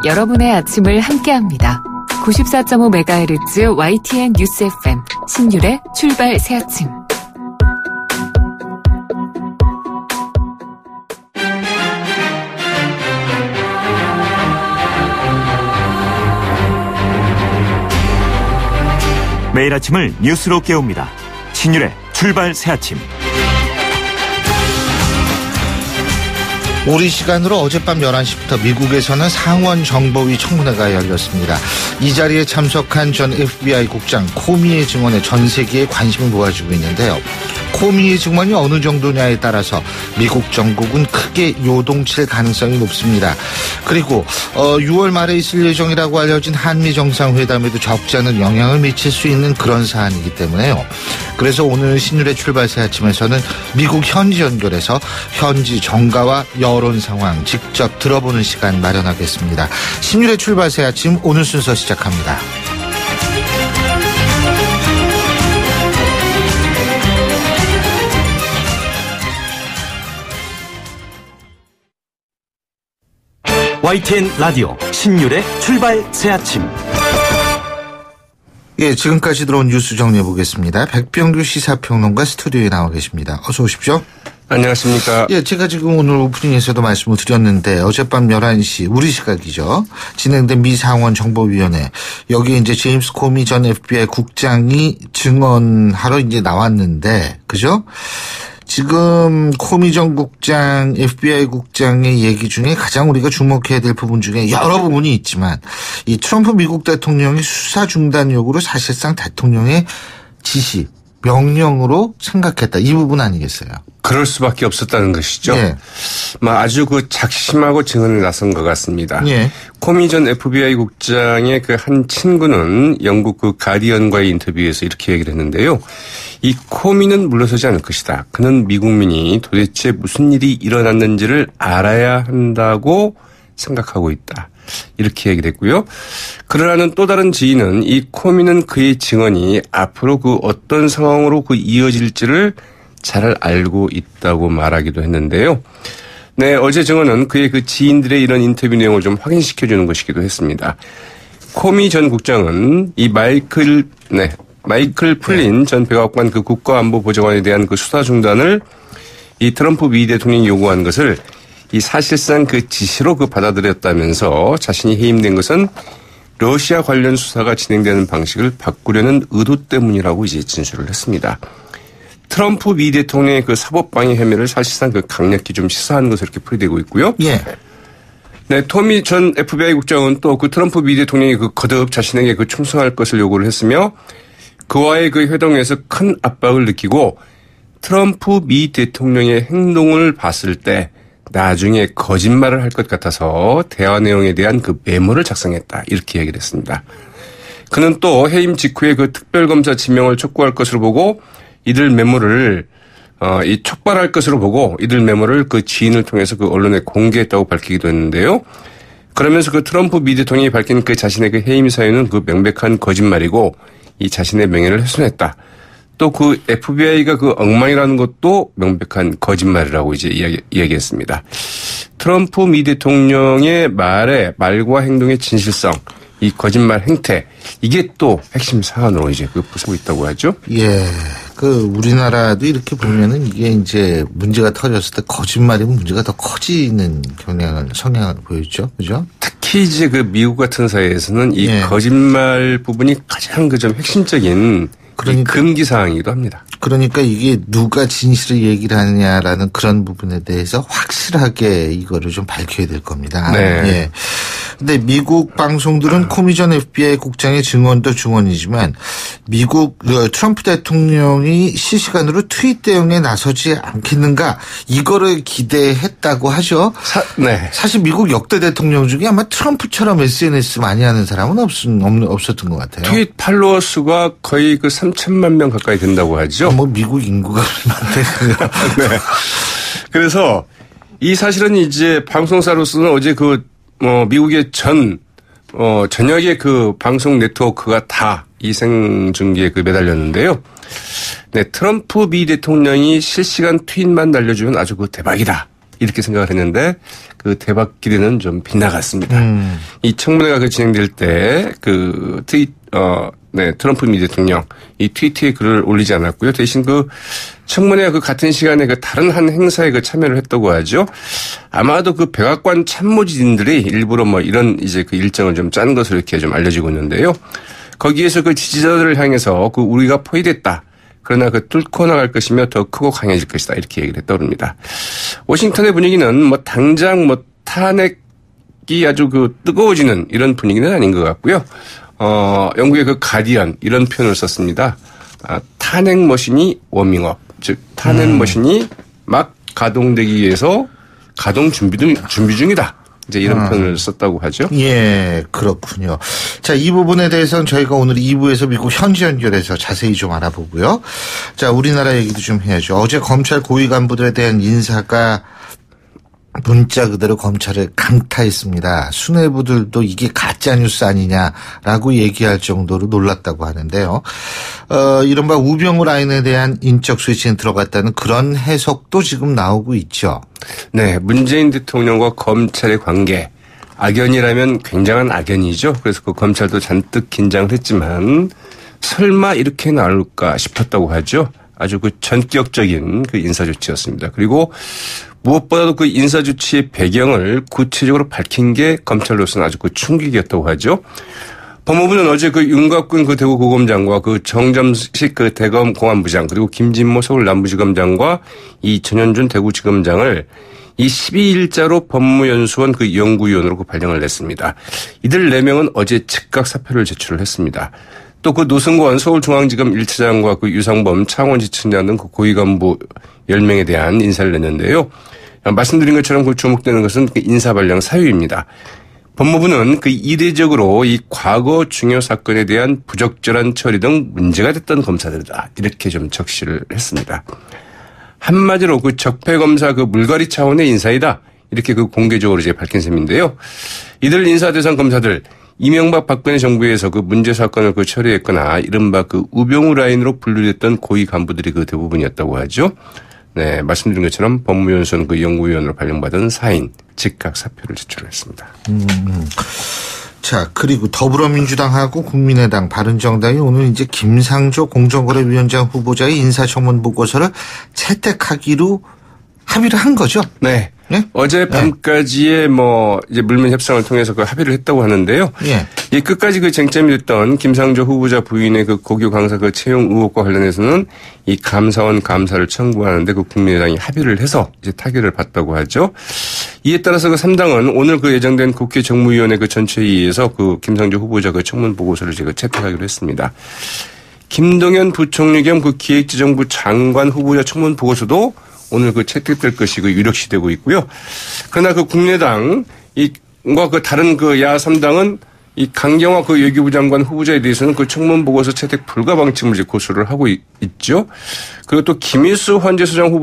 여러분의 아침을 함께합니다. 94.5MHz YTN 뉴스 FM 신율의 출발 새 아침. 매일 아침을 뉴스로 깨웁니다. 신율의 출발 새 아침. 우리 시간으로 어젯밤 11시부터 미국에서는 상원 정보위 청문회가 열렸습니다. 이 자리에 참석한 전 FBI 국장 코미의 증언에 전 세계에 관심을 모아주고 있는데요. 코미의 증언이 어느 정도냐에 따라서 미국 정국은 크게 요동칠 가능성이 높습니다. 그리고 6월 말에 있을 예정이라고 알려진 한미 정상회담에도 적지 않은 영향을 미칠 수 있는 그런 사안이기 때문에요. 그래서 오늘 신율의 출발 새 아침에서는 미국 현지 연결해서 현지 정가와 여론 상황 직접 들어보는 시간 마련하겠습니다. 신율의 출발 새 아침 오늘 순서 시작합니다. YTN 라디오 신율의 출발 새 아침. 예, 지금까지 들어온 뉴스 정리해 보겠습니다. 백병규 시사평론가 스튜디오에 나와 계십니다. 어서 오십시오. 안녕하십니까. 예, 제가 지금 오늘 오프닝에서도 말씀을 드렸는데 어젯밤 11시 우리 시각이죠. 진행된 미 상원 정보위원회. 여기에 이제 제임스 코미 전 FBI 국장이 증언하러 이제 나왔는데, 그죠? 지금 코미 전 국장, FBI 국장의 얘기 중에 가장 우리가 주목해야 될 부분 중에 여러 부분이 있지만 이 트럼프 미국 대통령이 수사 중단 요구를 사실상 대통령의 지시, 명령으로 생각했다. 이 부분 아니겠어요? 그럴 수밖에 없었다는 것이죠. 예. 아주 작심하고 증언을 나선 것 같습니다. 예. 코미 전 FBI 국장의 그 한 친구는 영국 그 가디언과의 인터뷰에서 이렇게 얘기를 했는데요. 이 코미는 물러서지 않을 것이다. 그는 미국민이 도대체 무슨 일이 일어났는지를 알아야 한다고 생각하고 있다. 이렇게 얘기를 했고요. 그러나는 또 다른 지인은 이 코미는 그의 증언이 앞으로 그 어떤 상황으로 그 이어질지를 잘 알고 있다고 말하기도 했는데요. 네, 어제 증언은 그의 그 지인들의 이런 인터뷰 내용을 좀 확인시켜주는 것이기도 했습니다. 코미 전 국장은 이 마이클 플린 전 백악관 그 국가안보보좌관에 대한 그 수사 중단을 이 트럼프 미 대통령이 요구한 것을 이 사실상 그 지시로 그 받아들였다면서 자신이 해임된 것은 러시아 관련 수사가 진행되는 방식을 바꾸려는 의도 때문이라고 이제 진술을 했습니다. 트럼프 미 대통령의 그 사법방해 혐의를 사실상 그 강력히 좀 시사하는 것으로 이렇게 풀이되고 있고요. 예. 네, 토미 전 FBI 국장은 또 그 트럼프 미 대통령이 그 거듭 자신에게 그 충성할 것을 요구를 했으며 그와의 그 회동에서 큰 압박을 느끼고 트럼프 미 대통령의 행동을 봤을 때 나중에 거짓말을 할 것 같아서 대화 내용에 대한 그 메모를 작성했다. 이렇게 얘기를 했습니다. 그는 또 해임 직후에 그 특별검사 지명을 촉구할 것으로 보고 이들 메모를 촉발할 것으로 보고 이들 메모를 그 지인을 통해서 그 언론에 공개했다고 밝히기도 했는데요. 그러면서 그 트럼프 미 대통령이 밝힌 그 자신의 그 해임 사유는 그 명백한 거짓말이고 이 자신의 명예를 훼손했다. 또 그 FBI가 그 엉망이라는 것도 명백한 거짓말이라고 이제 이야기했습니다. 트럼프 미 대통령의 말과 행동의 진실성, 이 거짓말 행태, 이게 또 핵심 사안으로 이제 그 부수고 있다고 하죠. 예. 우리나라도 이렇게 보면은 이게 이제 문제가 터졌을 때 거짓말이면 문제가 더 커지는 성향을 보여주죠. 그죠? 특히 이제 그 미국 같은 사회에서는 이 거짓말 부분이 가장 그 좀 핵심적인 금기 사항이기도 합니다. 그러니까 이게 누가 진실을 얘기를 하느냐라는 그런 부분에 대해서 확실하게 이거를 좀 밝혀야 될 겁니다. 네. 예. 근데 미국 방송들은 코미 전 FBI 국장의 증언도 증언이지만 미국 트럼프 대통령이 실시간으로 트윗 대응에 나서지 않겠는가 이거를 기대했다고 하죠. 네. 사실 미국 역대 대통령 중에 아마 트럼프처럼 SNS 많이 하는 사람은 없었던 것 같아요. 트윗 팔로워 수가 거의 그 3천만 명 가까이 된다고 하죠. 미국 인구가 많대요. 네. 그래서 이 사실은 이제 방송사로서는 어제 미국의 전역의 그 방송 네트워크가 다 이 생중계에 매달렸는데요. 네, 트럼프 미 대통령이 실시간 트윗만 날려주면 아주 대박이다. 이렇게 생각을 했는데 그 대박 기대는 좀 빗나갔습니다. 이 청문회가 그 진행될 때 트럼프 미 대통령 이 트위터에 글을 올리지 않았고요. 대신 그 청문회 그 같은 시간에 그 다른 한 행사에 그 참여를 했다고 하죠. 아마도 그 백악관 참모진들이 일부러 뭐 이런 이제 그 일정을 좀 짠 것으로 이렇게 좀 알려지고 있는데요. 거기에서 그 지지자들을 향해서 그 우리가 포위됐다. 그러나 그 뚫고 나갈 것이며 더 크고 강해질 것이다. 이렇게 얘기를 했다고 합니다. 워싱턴의 분위기는 뭐 당장 뭐 탄핵이 아주 그 뜨거워지는 이런 분위기는 아닌 것 같고요. 영국의 그 가디언 이런 표현을 썼습니다. 탄핵 머신이 워밍업, 즉 탄핵 머신이 막 가동되기 위해서 가동 준비 중이다. 이제 이런 표현을 썼다고 하죠. 예, 그렇군요. 자, 이 부분에 대해서는 저희가 오늘 2부에서 미국 현지 연결해서 자세히 좀 알아보고요. 자, 우리나라 얘기도 좀 해야죠. 어제 검찰 고위 간부들에 대한 인사가 문자 그대로 검찰을 강타했습니다. 수뇌부들도 이게 가짜뉴스 아니냐라고 얘기할 정도로 놀랐다고 하는데요. 이른바 우병우 라인에 대한 인적 스위치는 들어갔다는 그런 해석도 지금 나오고 있죠. 네, 문재인 대통령과 검찰의 관계. 악연이라면 굉장한 악연이죠. 그래서 그 검찰도 잔뜩 긴장을 했지만 설마 이렇게 나올까 싶었다고 하죠. 아주 그 전격적인 그 인사조치였습니다. 그리고 무엇보다도 그 인사조치의 배경을 구체적으로 밝힌 게 검찰로서는 아주 그 충격이었다고 하죠. 법무부는 어제 그 윤곽근 그 대구고검장과 그 정점식 그 대검 공안부장 그리고 김진모 서울 남부지검장과 이 전현준 대구지검장을 이 12일자로 법무연수원 그 연구위원으로 그 발령을 냈습니다. 이들 4명은 어제 즉각 사표를 제출을 했습니다. 또 그 노승권 서울중앙지검 1차장과 그 유상범 창원지청장 등 그 고위 간부 10명에 대한 인사를 냈는데요. 말씀드린 것처럼 그 주목되는 것은 그 인사 발령 사유입니다. 법무부는 그 이례적으로 이 과거 중요 사건에 대한 부적절한 처리 등 문제가 됐던 검사들이다. 이렇게 좀 적시를 했습니다. 한마디로 그 적폐검사 그 물갈이 차원의 인사이다. 이렇게 그 공개적으로 이제 밝힌 셈인데요. 이들 인사 대상 검사들 이명박 박근혜 정부에서 그 문제 사건을 그 처리했거나 이른바 그 우병우 라인으로 분류됐던 고위 간부들이 그 대부분이었다고 하죠. 네, 말씀드린 것처럼 법무연수원 그 연구위원으로 발령받은 4인 즉각 사표를 제출했습니다. 자, 그리고 더불어민주당하고 국민의당, 바른정당이 오늘 이제 김상조 공정거래위원장 후보자의 인사청문 보고서를 채택하기로 합의를 한 거죠? 네. 네? 어제 밤까지의 뭐 이제 물밑 협상을 통해서 그 합의를 했다고 하는데요. 예. 이 끝까지 그 쟁점이 됐던 김상조 후보자 부인의 그 고교 강사 그 채용 의혹과 관련해서는 이 감사원 감사를 청구하는데 그 국민의당이 합의를 해서 이제 타결을 받다고 하죠. 이에 따라서 그 3당은 오늘 그 예정된 국회 정무위원회 그 전체회의에서 그 김상조 후보자 그 청문 보고서를 이제 채택하기로 했습니다. 김동연 부총리 겸 그 기획재정부 장관 후보자 청문 보고서도 오늘 그 채택될 것이 그 유력시되고 있고요. 그러나 그 국민의당 이과 그 다른 그 야 3당은 이 강경화 그 외교부 장관 후보자에 대해서는 그 청문 보고서 채택 불가 방침을 이제 고수를 하고 있죠. 그리고 또 김일수 헌재소장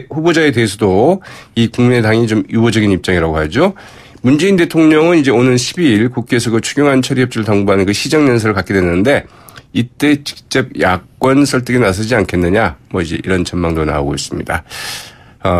후보자에 대해서도 이 국민의당이 좀 유보적인 입장이라고 하죠. 문재인 대통령은 이제 오는 12일 국회에서 그 추경안 처리 협조를 당부하는 그 시정연설을 갖게 됐는데 이때 직접 야권 설득에 나서지 않겠느냐, 뭐 이제 이런 전망도 나오고 있습니다.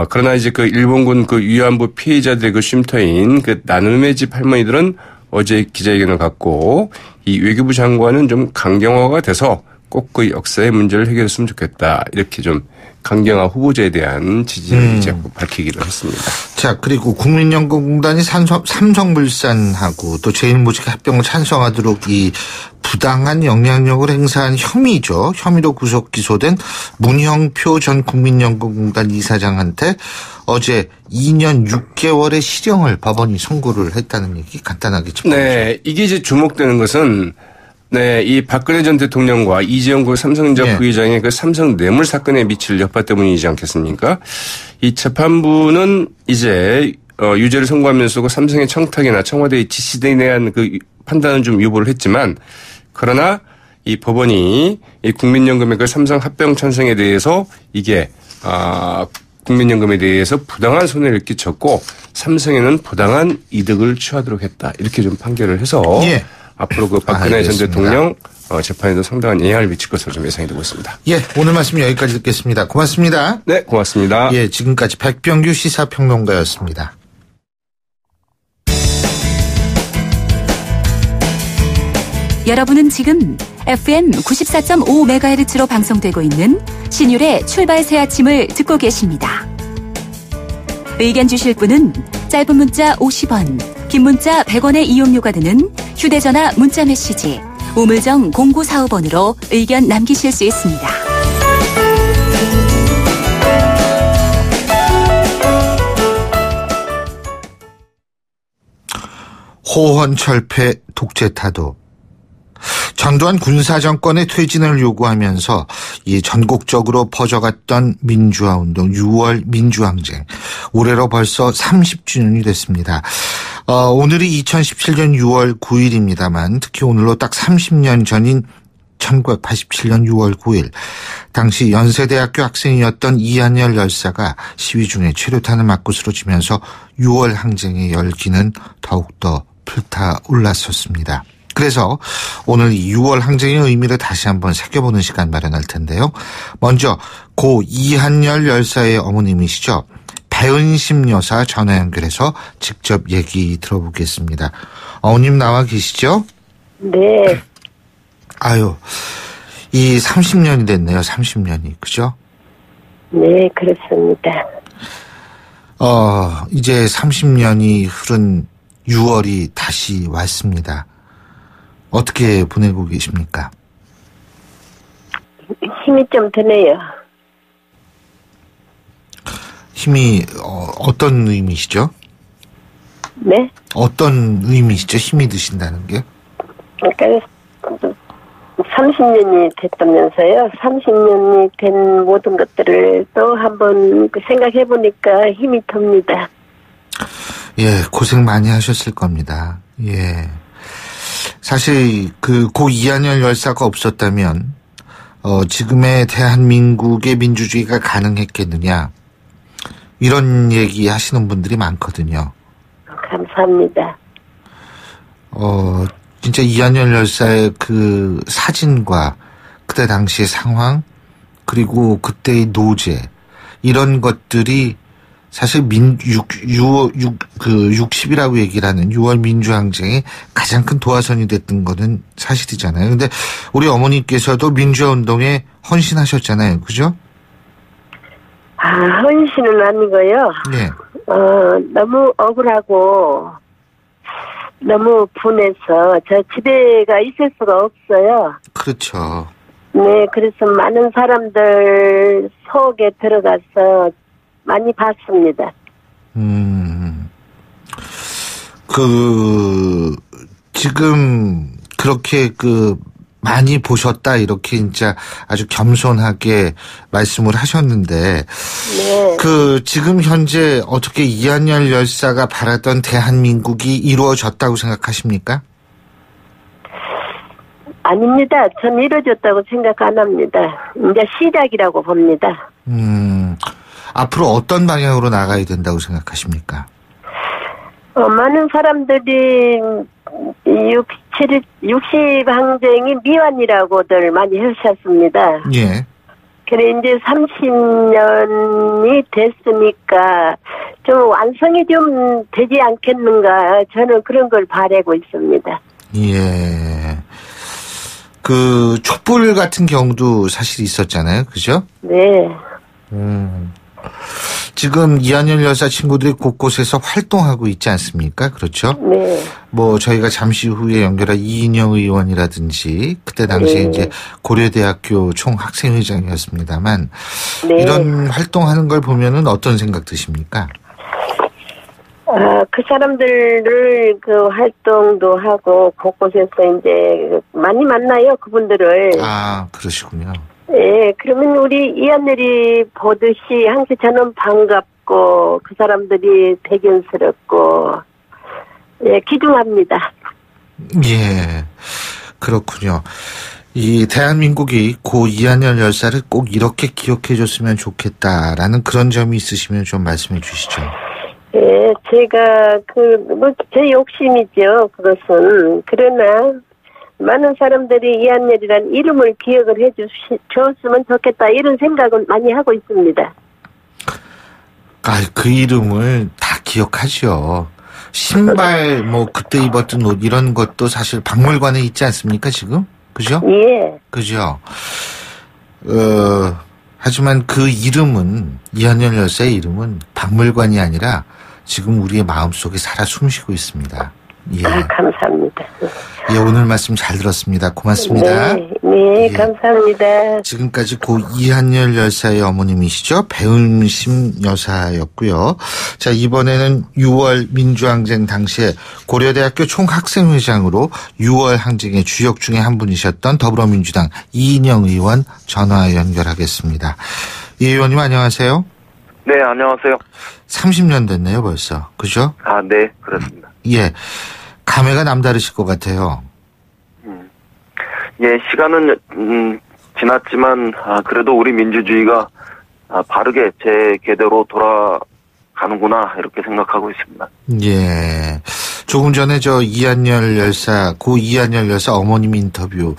그러나 이제 그 일본군 그 위안부 피해자들의 그 쉼터인 그 나눔의 집 할머니들은 어제 기자회견을 갖고 이 외교부 장관은 좀 강경화가 돼서 꼭 그 역사의 문제를 해결했으면 좋겠다. 이렇게 좀 강경화 후보자에 대한 지지를 이제 밝히기도 했습니다. 자, 그리고 국민연금공단이 삼성물산하고 또 제일모직 합병을 찬성하도록 이 부당한 영향력을 행사한 혐의죠. 혐의로 구속 기소된 문형표 전 국민연금공단 이사장한테 어제 2년 6개월의 실형을 법원이 선고를 했다는 얘기 간단하게 짚어보죠. 네, 이게 이제 주목되는 것은 네, 이 박근혜 전 대통령과 이재용 그 삼성전자 부회장의 그 삼성 뇌물 사건에 미칠 여파 때문이지 않겠습니까? 이 재판부는 이제 유죄를 선고하면서 그 삼성의 청탁이나 청와대의 지시에 대한 그 판단은 좀 유보를 했지만 그러나 이 법원이 이 국민연금의 그 삼성 합병 찬성에 대해서 이게 국민연금에 대해서 부당한 손해를 끼쳤고 삼성에는 부당한 이득을 취하도록 했다. 이렇게 좀 판결을 해서 앞으로 그 박근혜 전 알겠습니다. 대통령 재판에도 상당한 영향을 미칠 것으로 좀 예상이 되고 있습니다. 예, 오늘 말씀 여기까지 듣겠습니다. 고맙습니다. 네, 고맙습니다. 예, 지금까지 백병규 시사평론가였습니다. 여러분은 지금 FM 94.5MHz로 방송되고 있는 신율의 출발 새 아침을 듣고 계십니다. 의견 주실 분은 짧은 문자 50원, 긴 문자 100원의 이용료가 드는 휴대전화 문자 메시지 우물정 0945번으로 의견 남기실 수 있습니다. 호헌철폐 독재타도 전두환 군사정권의 퇴진을 요구하면서 이 전국적으로 퍼져갔던 민주화운동 6월 민주항쟁 올해로 벌써 30주년이 됐습니다. 오늘이 2017년 6월 9일입니다만 특히 오늘로 딱 30년 전인 1987년 6월 9일 당시 연세대학교 학생이었던 이한열 열사가 시위 중에 최루탄을 맞고 쓰러지면서 6월 항쟁의 열기는 더욱더 불타올랐었습니다. 그래서 오늘 이 6월 항쟁의 의미를 다시 한번 새겨보는 시간 마련할 텐데요. 먼저 고 이한열 열사의 어머님이시죠. 배은심 여사 전화 연결해서 직접 얘기 들어보겠습니다. 어머님 나와 계시죠? 네. 아유, 이 30년이 됐네요. 30년이. 그죠? 네, 그렇습니다. 이제 30년이 흐른 6월이 다시 왔습니다. 어떻게 보내고 계십니까? 힘이 좀 드네요. 힘이 어떤 의미시죠? 네? 어떤 의미시죠? 힘이 드신다는 게? 그러니까 30년이 됐다면서요. 30년이 된 모든 것들을 또 한번 생각해 보니까 힘이 듭니다. 예, 고생 많이 하셨을 겁니다. 예. 사실 고 이한열 열사가 없었다면 지금의 대한민국의 민주주의가 가능했겠느냐 이런 얘기 하시는 분들이 많거든요. 감사합니다. 진짜 이한열 열사의 그 사진과 그때 당시의 상황 그리고 그때의 노제 이런 것들이 사실 60이라고 얘기를 하는 6월 민주항쟁의 가장 큰 도화선이 됐던 거는 사실이잖아요. 근데 우리 어머니께서도 민주화운동에 헌신하셨잖아요. 그죠? 헌신은 아니고요. 네. 너무 억울하고 너무 분해서 저 집에가 있을 수가 없어요. 그렇죠. 네, 그래서 많은 사람들 속에 들어가서 많이 봤습니다. 지금 그렇게 많이 보셨다 이렇게 진짜 아주 겸손하게 말씀을 하셨는데, 네. 지금 현재 어떻게 이한열 열사가 바라던 대한민국이 이루어졌다고 생각하십니까? 아닙니다. 전 이루어졌다고 생각 안 합니다. 이제 시작이라고 봅니다. 앞으로 어떤 방향으로 나가야 된다고 생각하십니까? 많은 사람들이 60 항쟁이 미완이라고들 많이 하셨습니다. 예. 그래 이제 30년이 됐으니까 좀 완성이 좀 되지 않겠는가 저는 그런 걸 바라고 있습니다. 예. 촛불 같은 경우도 사실 있었잖아요. 그죠? 네. 지금 이한열 열사 친구들이 곳곳에서 활동하고 있지 않습니까? 그렇죠? 네. 저희가 잠시 후에 연결할 이인영 의원이라든지 그때 당시에 네. 이제 고려대학교 총학생회장이었습니다만 네. 이런 활동하는 걸 보면은 어떤 생각 드십니까? 그 사람들을 활동도 하고 곳곳에서 이제 많이 만나요, 그분들을. 그러시군요. 예, 그러면 우리 이한열이 보듯이 항상 저는 반갑고 그 사람들이 대견스럽고 예, 기중합니다. 예, 그렇군요. 이 대한민국이 고 이한열 열사를 꼭 이렇게 기억해줬으면 좋겠다라는 그런 점이 있으시면 좀 말씀해 주시죠. 예, 제가 제 욕심이죠. 그것은 그러나 많은 사람들이 이한열이라는 이름을 기억을 해주셨으면 좋겠다 이런 생각은 많이 하고 있습니다. 그 이름을 다 기억하죠. 신발 뭐 그때 입었던 옷 이런 것도 사실 박물관에 있지 않습니까 지금? 그죠? 예. 그죠? 하지만 그 이름은 이한열 열사의 이름은 박물관이 아니라 지금 우리의 마음속에 살아 숨쉬고 있습니다. 예. 감사합니다. 예, 오늘 말씀 잘 들었습니다. 고맙습니다. 네, 감사합니다. 지금까지 고 이한열 열사의 어머님이시죠. 배은심 여사였고요. 자, 이번에는 6월 민주항쟁 당시에 고려대학교 총학생회장으로 6월 항쟁의 주역 중에 한 분이셨던 더불어민주당 이인영 의원 전화 연결하겠습니다. 이 의원님 안녕하세요. 네, 안녕하세요. 30년 됐네요, 벌써. 그죠? 네, 그렇습니다. 예. 감회가 남다르실 것 같아요. 예, 시간은 지났지만 그래도 우리 민주주의가 바르게 제 궤도로 돌아가는구나 이렇게 생각하고 있습니다. 예. 조금 전에 고 이한열 열사 어머님 인터뷰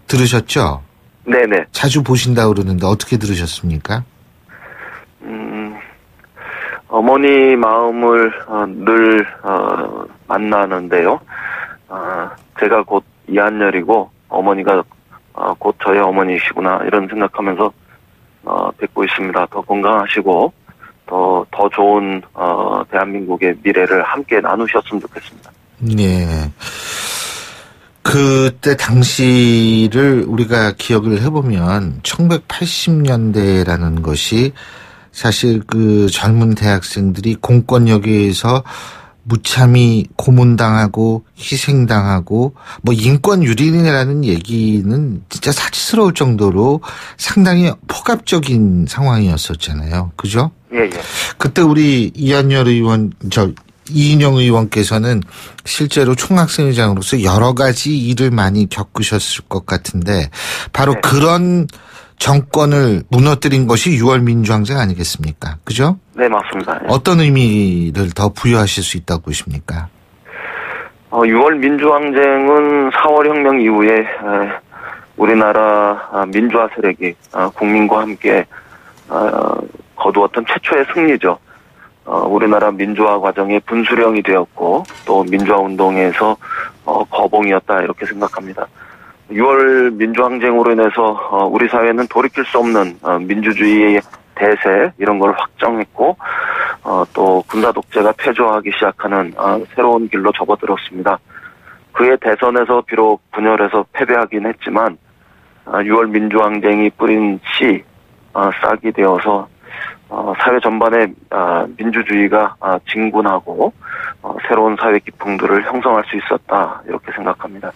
들으셨죠? 네네. 자주 보신다고 그러는데 어떻게 들으셨습니까? 어머니 마음을 늘 만나는데요. 제가 곧 이한열이고 어머니가 곧 저의 어머니시구나 이런 생각하면서 뵙고 있습니다. 더 건강하시고 더 좋은 대한민국의 미래를 함께 나누셨으면 좋겠습니다. 네. 그때 당시를 우리가 기억을 해보면 1980년대라는 것이 사실 그 젊은 대학생들이 공권력에서 무참히 고문당하고 희생당하고 뭐 인권 유린이라는 얘기는 진짜 사치스러울 정도로 상당히 폭압적인 상황이었었잖아요. 그죠? 예. 그때 우리 이한열 의원, 이인영 의원께서는 실제로 총학생회장으로서 여러 가지 일을 많이 겪으셨을 것 같은데 바로 그런 정권을 무너뜨린 것이 6월 민주항쟁 아니겠습니까? 그죠? 네, 맞습니다. 어떤 의미를 더 부여하실 수 있다고 보십니까? 6월 민주항쟁은 4월 혁명 이후에 우리나라 민주화 세력이 국민과 함께 거두었던 최초의 승리죠. 우리나라 민주화 과정의 분수령이 되었고 또 민주화 운동에서 거봉이었다 이렇게 생각합니다. 6월 민주항쟁으로 인해서 우리 사회는 돌이킬 수 없는 민주주의의 대세 이런 걸 확정했고 또 군사 독재가 폐조하기 시작하는 새로운 길로 접어들었습니다. 그의 대선에서 비록 분열해서 패배하긴 했지만 6월 민주항쟁이 뿌린 씨 싹이 되어서 사회 전반에 민주주의가 진군하고 새로운 사회 기풍들을 형성할 수 있었다 이렇게 생각합니다.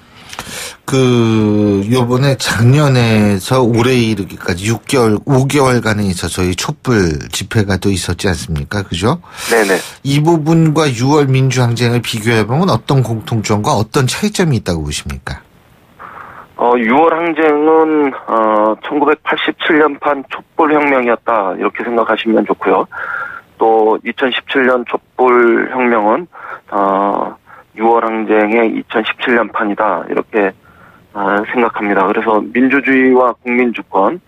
요번에 작년에서 올해 이르기까지 5개월간에 있어서 이 촛불 집회가 또 있었지 않습니까? 그죠? 네네. 이 부분과 6월 민주항쟁을 비교해보면 어떤 공통점과 어떤 차이점이 있다고 보십니까? 6월 항쟁은 1987년판 촛불혁명이었다 이렇게 생각하시면 좋고요. 또 2017년 촛불혁명은 6월 항쟁의 2017년판이다 이렇게 생각합니다. 그래서 민주주의와 국민주권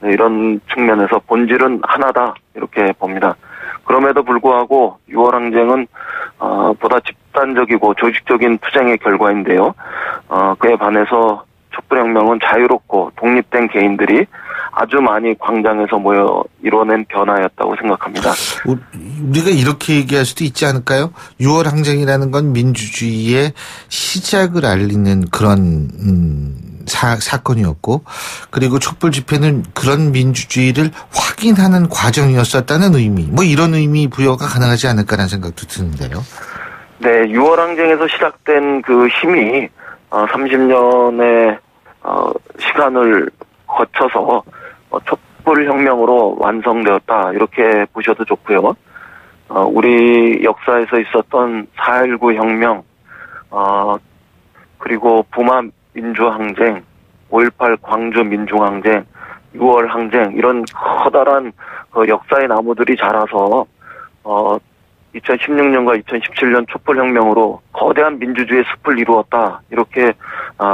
이런 측면에서 본질은 하나다 이렇게 봅니다. 그럼에도 불구하고 6월 항쟁은 보다 집단적이고 조직적인 투쟁의 결과인데요. 그에 반해서 촛불혁명은 자유롭고 독립된 개인들이 아주 많이 광장에서 모여 이뤄낸 변화였다고 생각합니다. 우리가 이렇게 얘기할 수도 있지 않을까요? 6월 항쟁이라는 건 민주주의의 시작을 알리는 그런 사건이었고 그리고 촛불 집회는 그런 민주주의를 확인하는 과정이었었다는 의미 뭐 이런 의미 부여가 가능하지 않을까라는 생각도 드는데요. 네, 6월 항쟁에서 시작된 그 힘이 30년의 시간을 거쳐서 촛불혁명으로 완성되었다 이렇게 보셔도 좋고요. 우리 역사에서 있었던 4.19 혁명 그리고 부마 민주항쟁, 5.18 광주 민중항쟁, 6월 항쟁 이런 커다란 역사의 나무들이 자라서 2016년과 2017년 촛불혁명으로 거대한 민주주의의 숲을 이루었다 이렇게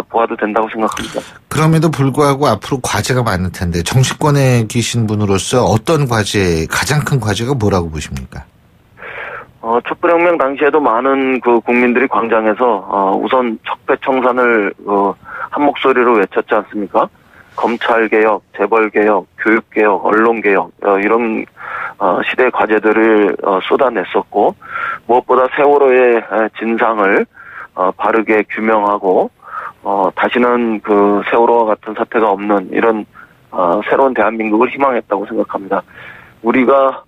보아도 된다고 생각합니다. 그럼에도 불구하고 앞으로 과제가 많을 텐데 정치권에 계신 분으로서 어떤 과제, 가장 큰 과제가 뭐라고 보십니까? 촛불혁명 당시에도 많은 그 국민들이 광장에서 우선 적폐청산을 한 목소리로 외쳤지 않습니까? 검찰개혁, 재벌개혁, 교육개혁, 언론개혁 이런 시대의 과제들을 쏟아냈었고 무엇보다 세월호의 진상을 바르게 규명하고 다시는 그 세월호와 같은 사태가 없는 이런 새로운 대한민국을 희망했다고 생각합니다. 우리가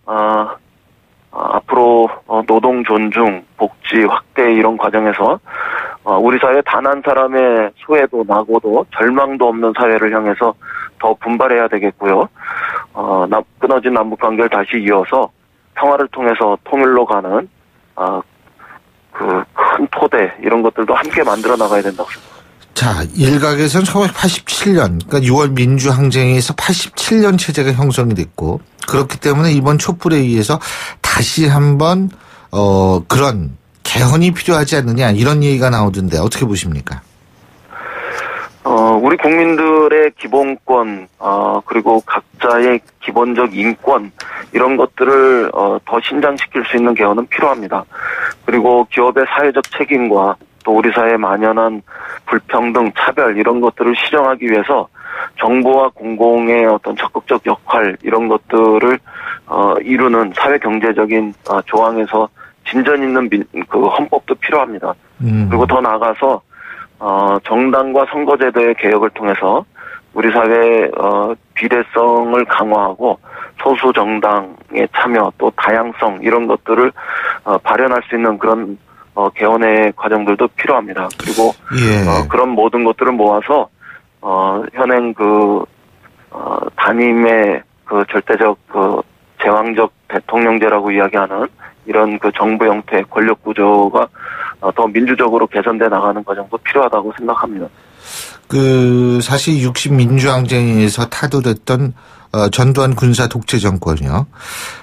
앞으로 노동 존중, 복지 확대 이런 과정에서 우리 사회 단 한 사람의 소외도 나고도 절망도 없는 사회를 향해서 더 분발해야 되겠고요. 끊어진 남북관계를 다시 이어서 평화를 통해서 통일로 가는 그 큰 토대 이런 것들도 함께 만들어 나가야 된다고 생각합니다. 자, 일각에서는 1987년, 그러니까 6월 민주항쟁에서 87년 체제가 형성이 됐고 그렇기 때문에 이번 촛불에 의해서 다시 한번 그런 개헌이 필요하지 않느냐 이런 얘기가 나오던데 어떻게 보십니까? 우리 국민들의 기본권 그리고 각자의 기본적 인권 이런 것들을 더 신장시킬 수 있는 개헌은 필요합니다. 그리고 기업의 사회적 책임과 또 우리 사회에 만연한 불평등, 차별 이런 것들을 시정하기 위해서 정부와 공공의 어떤 적극적 역할 이런 것들을 이루는 사회 경제적인 조항에서 진전 있는 그 헌법도 필요합니다. 그리고 더 나아가서 정당과 선거제도의 개혁을 통해서 우리 사회의 비례성을 강화하고 소수 정당의 참여 또 다양성 이런 것들을 발현할 수 있는 그런 개헌의 과정들도 필요합니다. 그리고 그런 모든 것들을 모아서 현행 그 단임의 그 절대적 그 제왕적 대통령제라고 이야기하는 이런 그 정부 형태 권력 구조가 더 민주적으로 개선돼 나가는 과정도 필요하다고 생각합니다. 그 사실 60 민주항쟁에서 타도됐던 전두환 군사 독재 정권이요.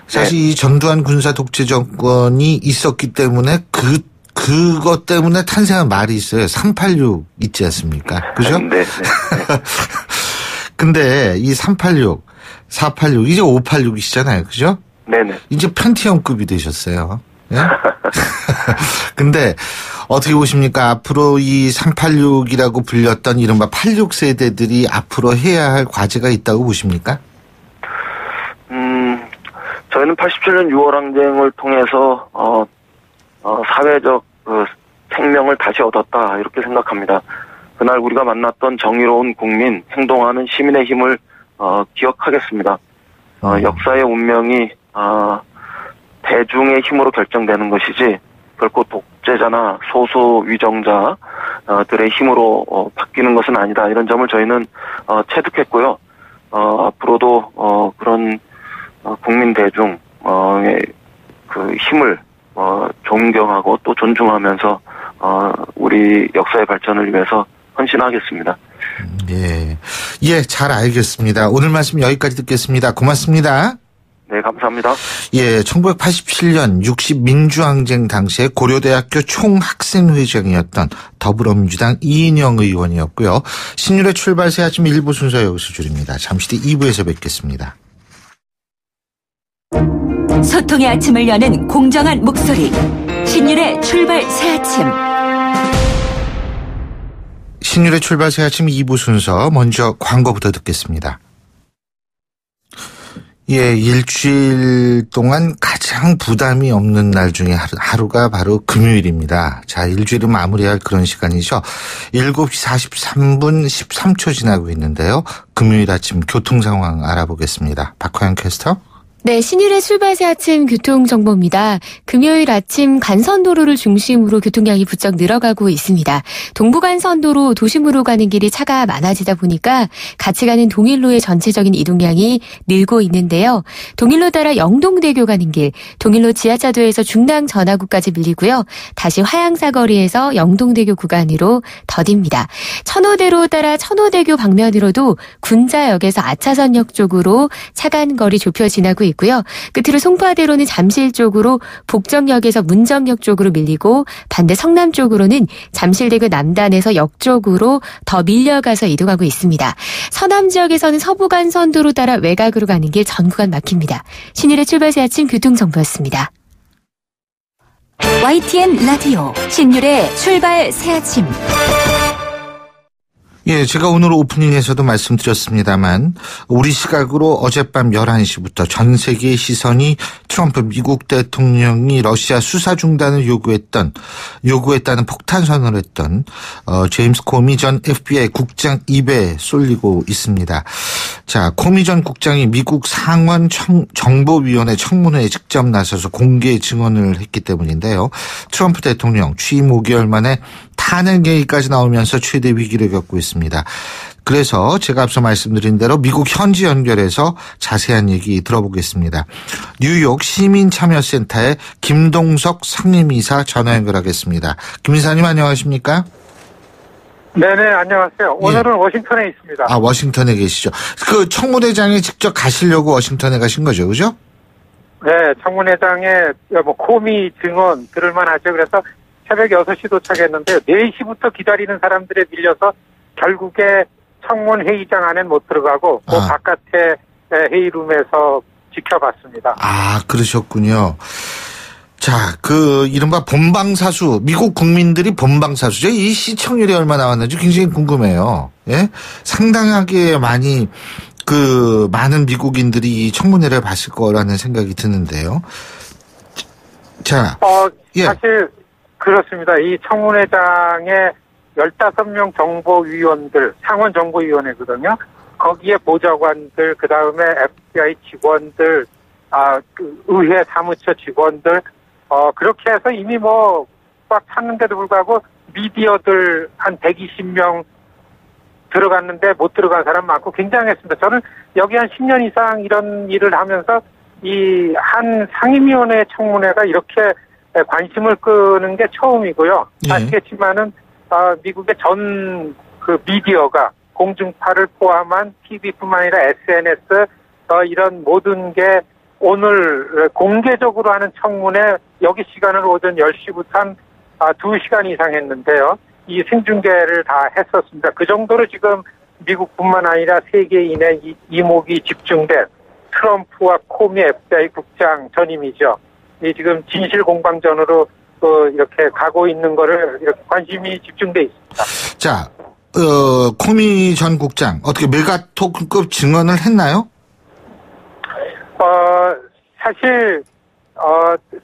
사실 이 전두환 군사 독재 정권이 있었기 때문에 그것 때문에 탄생한 말이 있어요. 386 있지 않습니까? 그죠? 네. 근데 이 386, 486 이제 586이시잖아요. 그죠? 네네. 이제 편티엄급이 되셨어요. 예? 근데 어떻게 보십니까? 앞으로 이 386이라고 불렸던 이른바 86세대들이 앞으로 해야 할 과제가 있다고 보십니까? 저희는 87년 6월 항쟁을 통해서 사회적 그 생명을 다시 얻었다 이렇게 생각합니다. 그날 우리가 만났던 정의로운 국민, 행동하는 시민의 힘을 기억하겠습니다. 역사의 운명이 대중의 힘으로 결정되는 것이지 결코 독재자나 소수 위정자들의 힘으로 바뀌는 것은 아니다. 이런 점을 저희는 체득했고요. 앞으로도 그런 국민 대중의 그 힘을 존경하고 또 존중하면서 우리 역사의 발전을 위해서 헌신하겠습니다. 예, 잘 알겠습니다. 오늘 말씀 여기까지 듣겠습니다. 고맙습니다. 네, 감사합니다. 예, 1987년 60 민주항쟁 당시에 고려대학교 총학생회장이었던 더불어민주당 이인영 의원이었고요. 신율의 출발 새 아침 1부 순서 여기서 줄입니다. 잠시 뒤 2부에서 뵙겠습니다. 소통의 아침을 여는 공정한 목소리 신율의 출발 새 아침. 신율의 출발 새 아침 2부 순서 먼저 광고부터 듣겠습니다. 예, 일주일 동안 가장 부담이 없는 날 중에 하루가 바로 금요일입니다. 자, 일주일을 마무리할 그런 시간이죠. 7시 43분 13초 지나고 있는데요. 금요일 아침 교통 상황 알아보겠습니다. 박화영 캐스터. 네, 신율의 출발 새 아침 교통정보입니다. 금요일 아침 간선도로를 중심으로 교통량이 부쩍 늘어가고 있습니다. 동부간선도로 도심으로 가는 길이 차가 많아지다 보니까 같이 가는 동일로의 전체적인 이동량이 늘고 있는데요. 동일로 따라 영동대교 가는 길, 동일로 지하차도에서 중랑 전화구까지 밀리고요. 다시 화양사거리에서 영동대교 구간으로 더딥니다. 천호대로 따라 천호대교 방면으로도 군자역에서 아차선역 쪽으로 차간거리 좁혀 지나고 있고 있고요. 끝으로 송파대로는 잠실 쪽으로 복정역에서 문정역 쪽으로 밀리고 반대 성남 쪽으로는 잠실대교 남단에서 역 쪽으로 더 밀려가서 이동하고 있습니다. 서남 지역에서는 서부간선도로 따라 외곽으로 가는 길 전 구간 막힙니다. 신일의 출발 새 아침 교통정보였습니다. YTN 라디오 신율의 출발 새 아침. 예, 제가 오늘 오프닝에서도 말씀드렸습니다만 우리 시각으로 어젯밤 11시부터 전 세계의 시선이 트럼프 미국 대통령이 러시아 수사 중단을 요구했다는 폭탄 선언을 했던 제임스 코미 전 FBI 국장 입에 쏠리고 있습니다. 자, 코미 전 국장이 미국 상원 정보위원회 청문회에 직접 나서서 공개 증언을 했기 때문인데요. 트럼프 대통령 취임 5개월 만에 탄핵 얘기까지 나오면서 최대 위기를 겪고 있습니다. 그래서 제가 앞서 말씀드린 대로 미국 현지 연결해서 자세한 얘기 들어보겠습니다. 뉴욕 시민참여센터의 김동석 상임이사 전화 연결하겠습니다. 김 이사님 안녕하십니까? 네네, 안녕하세요. 오늘은 예. 워싱턴에 있습니다. 아, 워싱턴에 계시죠. 그 청문회장에 직접 가시려고 워싱턴에 가신 거죠, 그죠? 네, 청문회장에 코미 증언 들을만 하죠. 그래서 새벽 6시 도착했는데 4시부터 기다리는 사람들에 밀려서 결국에 청문회의장 안엔 못 들어가고 그 바깥에 회의룸에서 지켜봤습니다. 아, 그러셨군요. 자, 그 이른바 본방사수, 미국 국민들이 본방사수죠. 이 시청률이 얼마 나왔는지 굉장히 궁금해요. 예? 상당하게 많은 미국인들이 이 청문회를 봤을 거라는 생각이 드는데요. 자, 예. 사실 그렇습니다. 이 청문회장에 15명 정보위원들, 상원 정보위원회거든요. 거기에 보좌관들, 그 다음에 FBI 직원들, 의회 사무처 직원들, 그렇게 해서 이미 꽉 찼는데도 불구하고 미디어들 한 120명 들어갔는데 못 들어간 사람 많고 굉장했습니다. 저는 여기 한 10년 이상 이런 일을 하면서 이 한 상임위원회 청문회가 이렇게 관심을 끄는 게 처음이고요. 아시겠지만은 미국의 전 미디어가 공중파를 포함한 TV뿐만 아니라 SNS 이런 모든 게 오늘 공개적으로 하는 청문회 여기 시간은 오전 10시부터 한 2시간 이상 했는데요. 이 생중계를 다 했었습니다. 그 정도로 지금 미국뿐만 아니라 세계인의 이목이 집중된 트럼프와 코미 FBI 국장 전임이죠. 이 지금 진실 공방전으로 이렇게 가고 있는 거를 이렇게 관심이 집중돼 있습니다. 자, 코미 전 국장 어떻게 메가톤급 증언을 했나요? 사실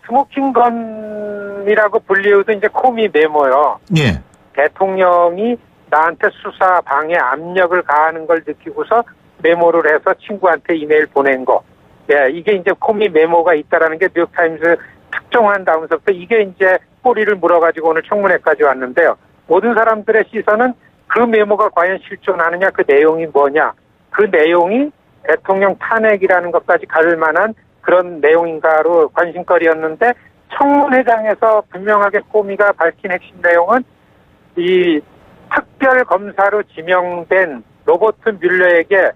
스모킹건이라고 불리우던 이제 코미 메모요. 예. 대통령이 나한테 수사 방해 압력을 가하는 걸 느끼고서 메모를 해서 친구한테 이메일 보낸 거. 예, 이게 이제 코미 메모가 있다라는 게 뉴욕타임스 특종한 다음서부터 이게 이제 꼬리를 물어가지고 오늘 청문회까지 왔는데요. 모든 사람들의 시선은 그 메모가 과연 실존하느냐, 그 내용이 뭐냐, 그 내용이 대통령 탄핵이라는 것까지 갈 만한 그런 내용인가로 관심거리였는데 청문회장에서 분명하게 코미가 밝힌 핵심 내용은 이 특별검사로 지명된 로버트 뮬러에게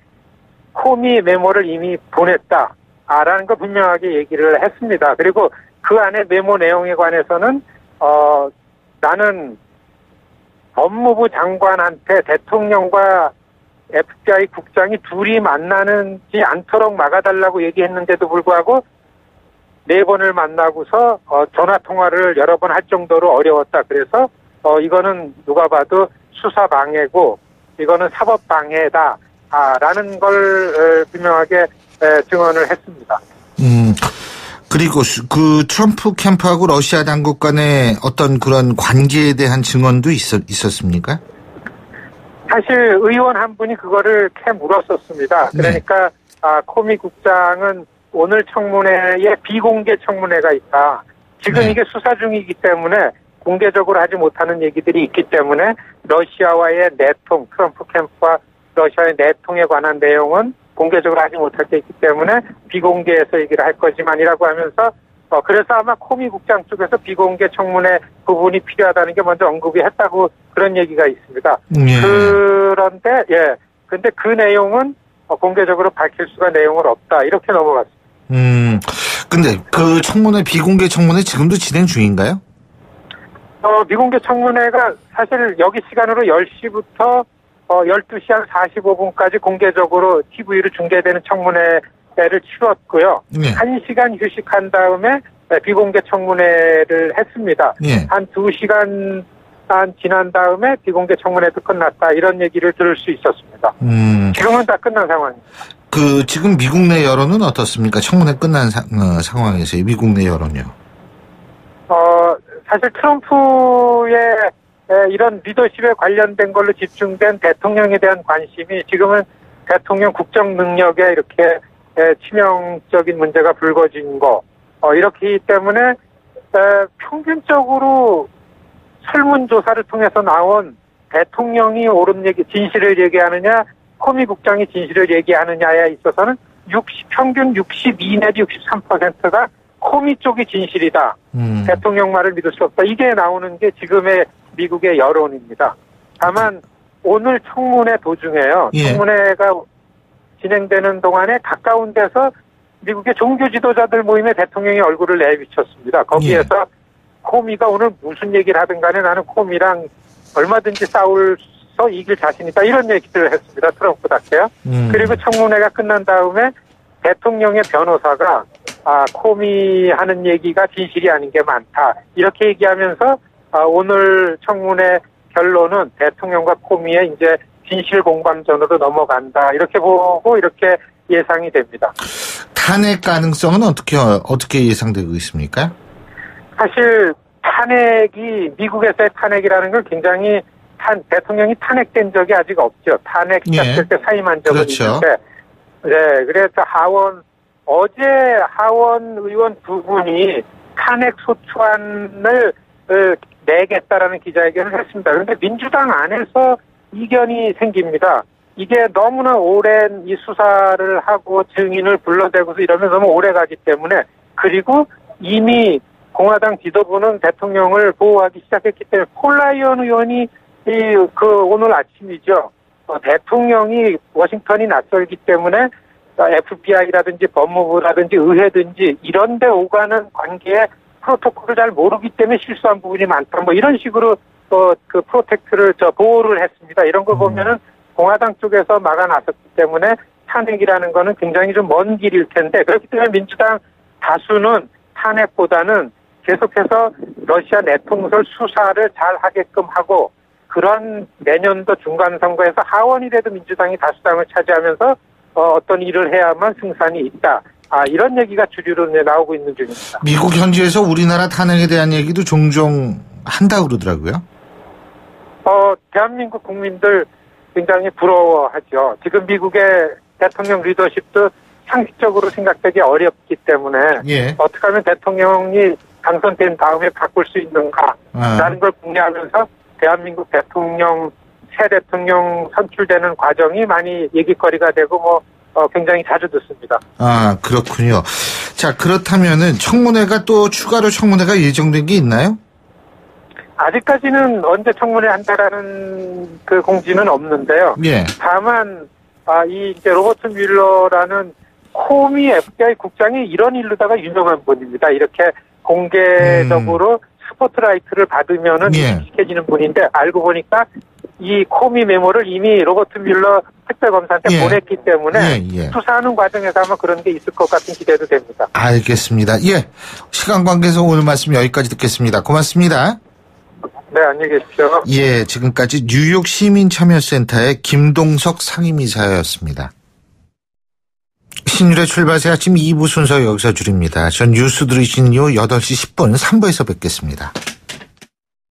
코미 메모를 이미 보냈다라는 거 분명하게 얘기를 했습니다. 그리고 그 안에 메모 내용에 관해서는 나는 법무부 장관한테 대통령과 FBI 국장이 둘이 만나지 않도록 막아달라고 얘기했는데도 불구하고 4번을 만나고서 전화 통화를 여러 번 할 정도로 어려웠다. 그래서 이거는 누가 봐도 수사 방해고 이거는 사법 방해다. 라는 걸 분명하게 증언을 했습니다. 그리고 그 트럼프 캠프하고 러시아 당국 간의 어떤 그런 관계에 대한 증언도 있었습니까? 사실 의원 한 분이 그거를 물었었습니다. 그러니까 코미 국장은 오늘 청문회에 비공개 청문회가 있다. 지금 이게 수사 중이기 때문에 공개적으로 하지 못하는 얘기들이 있기 때문에 러시아와의 내통, 트럼프 캠프와 러시아의 내통에 관한 내용은 공개적으로 하지 못할 게 있기 때문에 비공개해서 얘기를 할 거지만이라고 하면서 그래서 아마 코미 국장 쪽에서 비공개 청문회 부분이 필요하다는 게 먼저 언급이 했다고 그런 얘기가 있습니다. 그런데 근데 그 내용은 공개적으로 밝힐 수가 내용은 없다 이렇게 넘어갔습니다. 근데 그 청문회, 비공개 청문회 지금도 진행 중인가요? 비공개 청문회가 사실 여기 시간으로 10시부터 12시 한 45분까지 공개적으로 TV로 중계되는 청문회를 치렀고요. 네. 1시간 휴식한 다음에 비공개 청문회를 했습니다. 네. 한 2시간 지난 다음에 비공개 청문회도 끝났다. 이런 얘기를 들을 수 있었습니다. 지금은 다 끝난 상황입니다. 지금 미국 내 여론은 어떻습니까? 청문회 끝난 상황에서의 미국 내 여론이요. 사실 트럼프의 이런 리더십에 관련된 걸로 집중된 대통령에 대한 관심이 지금은 대통령 국정 능력에 이렇게 치명적인 문제가 불거진 거, 이렇기 때문에 평균적으로 설문조사를 통해서 나온 대통령이 옳은 얘기, 진실을 얘기하느냐, 코미 국장이 진실을 얘기하느냐에 있어서는 평균 62 내지 63%가 코미 쪽이 진실이다. 대통령 말을 믿을 수 없다. 이게 나오는 게 지금의 미국의 여론입니다. 다만 오늘 청문회 도중에요. 예. 청문회가 진행되는 동안에 가까운 데서 미국의 종교 지도자들 모임에 대통령이 얼굴을 내비쳤습니다. 거기에서 예. 코미가 오늘 무슨 얘기를 하든 간에 나는 코미랑 얼마든지 싸울서 이길 자신 있다. 이런 얘기를 했습니다. 트럼프답게요. 그리고 청문회가 끝난 다음에 대통령의 변호사가 코미 하는 얘기가 진실이 아닌 게 많다. 이렇게 얘기하면서 오늘 청문회 결론은 대통령과 코미의 이제 진실 공방전으로 넘어간다. 이렇게 보고 이렇게 예상이 됩니다. 탄핵 가능성은 어떻게 예상되고 있습니까? 사실 탄핵이 미국에서의 탄핵이라는 건 굉장히 대통령이 탄핵된 적이 아직 없죠. 탄핵 시작될 때 사임한 적은 그렇죠. 있는데, 네, 그래서 어제 하원 의원 두 분이 탄핵 소추안을 내겠다라는 기자회견을 했습니다. 그런데 민주당 안에서 이견이 생깁니다. 이게 너무나 오랜 이 수사를 하고 증인을 불러대고서 이러면 너무 오래 가기 때문에, 그리고 이미 공화당 지도부는 대통령을 보호하기 시작했기 때문에 폴 라이언 의원이 오늘 아침이죠. 대통령이 워싱턴이 낯설기 때문에 FBI라든지 법무부라든지 의회든지 이런 데 오가는 관계에 프로토콜을 잘 모르기 때문에 실수한 부분이 많다. 뭐 이런 식으로 그 프로텍트를 보호를 했습니다. 이런 걸 보면은 공화당 쪽에서 막아놨었기 때문에 탄핵이라는 거는 굉장히 좀 먼 길일 텐데, 그렇기 때문에 민주당 다수는 탄핵보다는 계속해서 러시아 내통설 수사를 잘 하게끔 하고, 그런 내년도 중간 선거에서 하원이라도 민주당이 다수당을 차지하면서 어떤 일을 해야만 승산이 있다. 이런 얘기가 주류로 나오고 있는 중입니다. 미국 현지에서 우리나라 탄핵에 대한 얘기도 종종 한다고 그러더라고요. 대한민국 국민들 굉장히 부러워하죠. 지금 미국의 대통령 리더십도 상식적으로 생각되기 어렵기 때문에 예. 어떻게 하면 대통령이 당선된 다음에 바꿀 수 있는가라는 걸 궁리하면서 대한민국 새 대통령 선출되는 과정이 많이 얘기거리가 되고 굉장히 자주 듣습니다. 그렇군요. 자, 그렇다면은 청문회가 또 추가로 청문회가 예정된 게 있나요? 아직까지는 언제 청문회 한다라는 그 공지는 없는데요. 예. 다만 이제 로버트 뮬러라는 코미 FBI 국장이 이런 일로다가 유명한 분입니다. 이렇게 공개적으로 스포트라이트를 받으면은 익숙해지는 분인데, 알고 보니까 이 코미 메모를 이미 로버트 뮬러 특별검사한테 보냈기 때문에 수사하는 과정에서 아마 그런 게 있을 것 같은 기대도 됩니다. 알겠습니다. 예, 시간 관계에서 오늘 말씀 여기까지 듣겠습니다. 고맙습니다. 네, 안녕히 계십시오. 예, 지금까지 뉴욕 시민참여센터의 김동석 상임이사였습니다. 신율의 출발새 아침 2부 순서 여기서 줄입니다. 전 뉴스 들으신 이후 8시 10분 3부에서 뵙겠습니다.